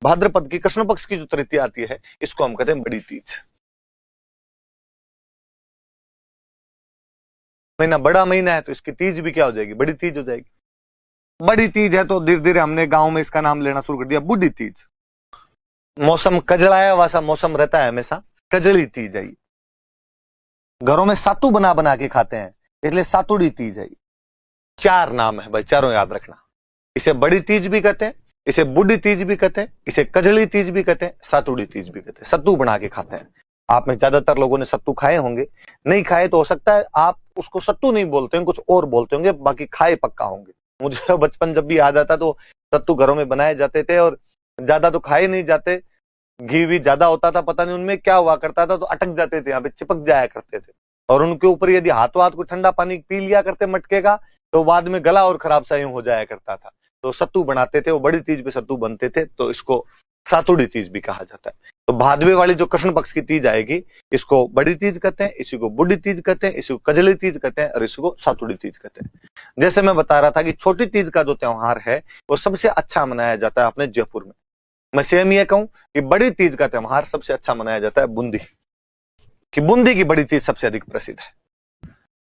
भाद्रपद की कृष्ण पक्ष की जो तृतीया आती है इसको हम कहते हैं बड़ी तीज। महीना बड़ा महीना है तो इसकी तीज भी क्या हो जाएगी, बड़ी तीज हो जाएगी। बड़ी तीज है तो धीरे धीरे हमने गांव में इसका नाम लेना शुरू कर दिया बूढ़ी तीज। मौसम कजलाया वैसा मौसम रहता है हमेशा, कजली तीज है। घरों में सातू बना बना के खाते हैं इसलिए सातुड़ी तीज है। चार नाम है भाई, चारों याद रखना। इसे बड़ी तीज भी कहते हैं, इसे बूढ़ी तीज भी कहते हैं, इसे कजली तीज भी कहते हैं, सातुड़ी तीज भी कहते हैं। सत्तू बना के खाते हैं। आप में ज्यादातर लोगों ने सत्तू खाए होंगे, नहीं खाए तो हो सकता है आप उसको सत्तू नहीं बोलते हैं, कुछ और बोलते होंगे, बाकी खाए पक्का होंगे। मुझे बचपन जब भी याद आता तो सत्तू घरों में बनाए जाते थे और ज्यादा तो खाए नहीं जाते, घी भी ज्यादा होता था, पता नहीं उनमें क्या हुआ करता था, तो अटक जाते थे, यहाँ पे चिपक जाया करते थे। और उनके ऊपर यदि हाथों हाथ को ठंडा पानी पी लिया करते मटके का तो बाद में गला और खराब सा यूं हो जाया करता था। तो सत्तू बनाते थे, वो बड़ी तीज पे सत्तू बनते थे, तो इसको सातुड़ी तीज भी कहा जाता है। तो भादवे वाली जो कृष्ण पक्ष की तीज आएगी इसको बड़ी तीज कहते हैं, इसी को बूढ़ी तीज कहते हैं, इसी को कजली तीज कहते हैं और इसी को सातुड़ी तीज कहते हैं। जैसे मैं बता रहा था कि छोटी तीज का जो त्योहार है वो सबसे अच्छा मनाया जाता है अपने जयपुर में। मैं सेम ये कहूं कि बड़ी तीज का त्योहार सबसे अच्छा मनाया जाता है बूंदी, कि बूंदी की बड़ी तीज सबसे अधिक प्रसिद्ध है।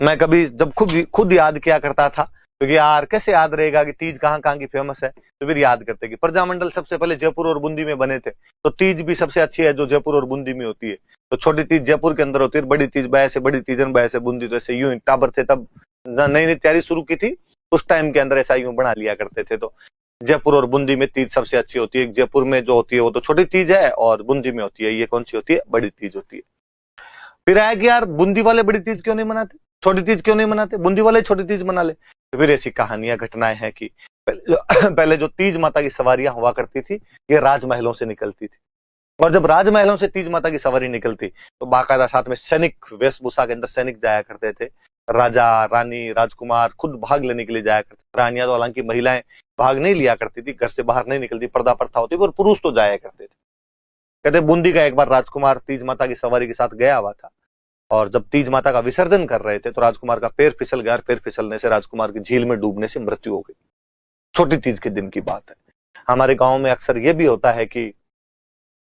मैं कभी जब खुद याद किया करता था, क्योंकि यार कैसे याद रहेगा कि तीज कहाँ कहाँ की फेमस है, तो फिर याद करते कि प्रजामंडल सबसे पहले जयपुर और बूंदी में बने थे, तो तीज भी सबसे अच्छी है जो जयपुर और बूंदी में होती है। तो छोटी तीज जयपुर के अंदर होती है, बड़ी तीज बया से बड़ी तीज बया से बूंदी। तो ऐसे यूं टाबर थे तब नई नई तैयारी शुरू की थी, उस टाइम के अंदर ऐसा यूं बना लिया करते थे। तो जयपुर और बूंदी में तीज सबसे अच्छी होती है। जयपुर में जो होती है वो तो छोटी तीज है और बूंदी में होती है ये कौन सी होती है, बड़ी तीज होती है। फिर आया कि यार बूंदी वाले बड़ी तीज क्यों नहीं मनाते, छोटी तीज क्यों नहीं मनाते, बूंदी वाले छोटी तीज मना ले। तो फिर ऐसी कहानियां घटनाएं हैं कि पहले जो तीज माता की सवारियां हुआ करती थी ये राजमहलों से निकलती थी, और जब राजमहलों से तीज माता की सवारी निकलती तो बाकायदा साथ में सैनिक वेशभूषा के अंदर सैनिक जाया करते थे। राजा रानी राजकुमार खुद भाग लेने के लिए जाया करते थे। रानियां तो हालांकि महिलाएं भाग नहीं लिया करती थी, घर से बाहर नहीं निकलती, पर्दा प्रथा होती, पर पुरुष तो जाया करते थे। कहते बूंदी का एक बार राजकुमार तीज माता की सवारी के साथ गया हुआ था, और जब तीज माता का विसर्जन कर रहे थे तो राजकुमार का पैर फिसल गया, पैर फिसलने से राजकुमार की झील में डूबने से मृत्यु हो गई। छोटी तीज के दिन की बात है। हमारे गांव में अक्सर यह भी होता है कि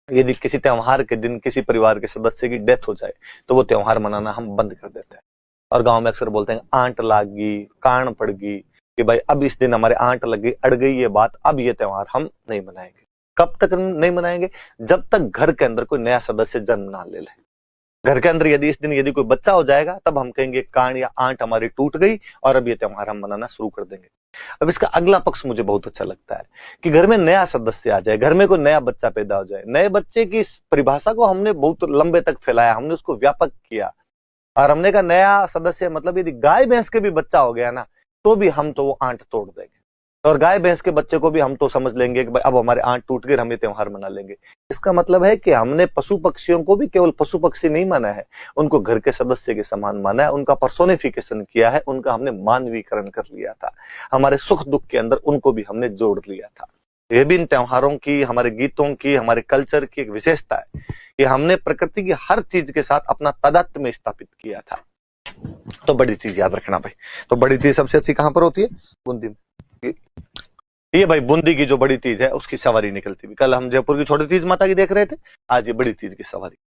यदि किसी त्योहार के दिन किसी परिवार के सदस्य की डेथ हो जाए तो वो त्योहार मनाना हम बंद कर देते हैं, और गांव में अक्सर बोलते हैं आंट लागी, कान पड़ गई, कि भाई अब इस दिन हमारे आंट लग गई, अड़ गई ये बात, अब ये त्योहार हम नहीं मनाएंगे। कब तक नहीं मनाएंगे, जब तक घर के अंदर कोई नया सदस्य जन्म ना ले ले। घर के अंदर यदि इस दिन यदि कोई बच्चा हो जाएगा तब हम कहेंगे कान या आंट हमारी टूट गई और अब ये त्योहार हम मनाना शुरू कर देंगे। अब इसका अगला पक्ष मुझे बहुत अच्छा लगता है कि घर में नया सदस्य आ जाए, घर में कोई नया बच्चा पैदा हो जाए। नए बच्चे की इस परिभाषा को हमने बहुत लंबे तक फैलाया, हमने उसको व्यापक किया, और हमने कहा नया सदस्य मतलब यदि गाय भैंस के भी बच्चा हो गया ना तो भी हम तो वो आंट तोड़ देंगे, और गाय भैंस के बच्चे को भी हम तो समझ लेंगे कि भाई अब हमारे आंट टूट गए, हम ये त्योहार मना लेंगे। इसका मतलब है कि हमने पशु पक्षियों को भी केवल पशु पक्षी नहीं माना है, उनको घर के सदस्य के समान माना है, उनका पर्सोनिफिकेशन किया है, उनका हमने मानवीकरण कर लिया था। हमारे सुख दुख के अंदर उनको भी हमने जोड़ लिया था। ये भी इन त्योहारों की, हमारे गीतों की, हमारे कल्चर की एक विशेषता है कि हमने प्रकृति की हर चीज के साथ अपना तादात्म्य में स्थापित किया था। तो बड़ी चीज याद रखना भाई। तो बड़ी चीज सबसे अच्छी कहां पर होती है, बूंदी में। ये भाई बूंदी की जो बड़ी तीज है उसकी सवारी निकलती है। कल हम जयपुर की छोटी तीज माता की देख रहे थे, आज ये बड़ी तीज की सवारी।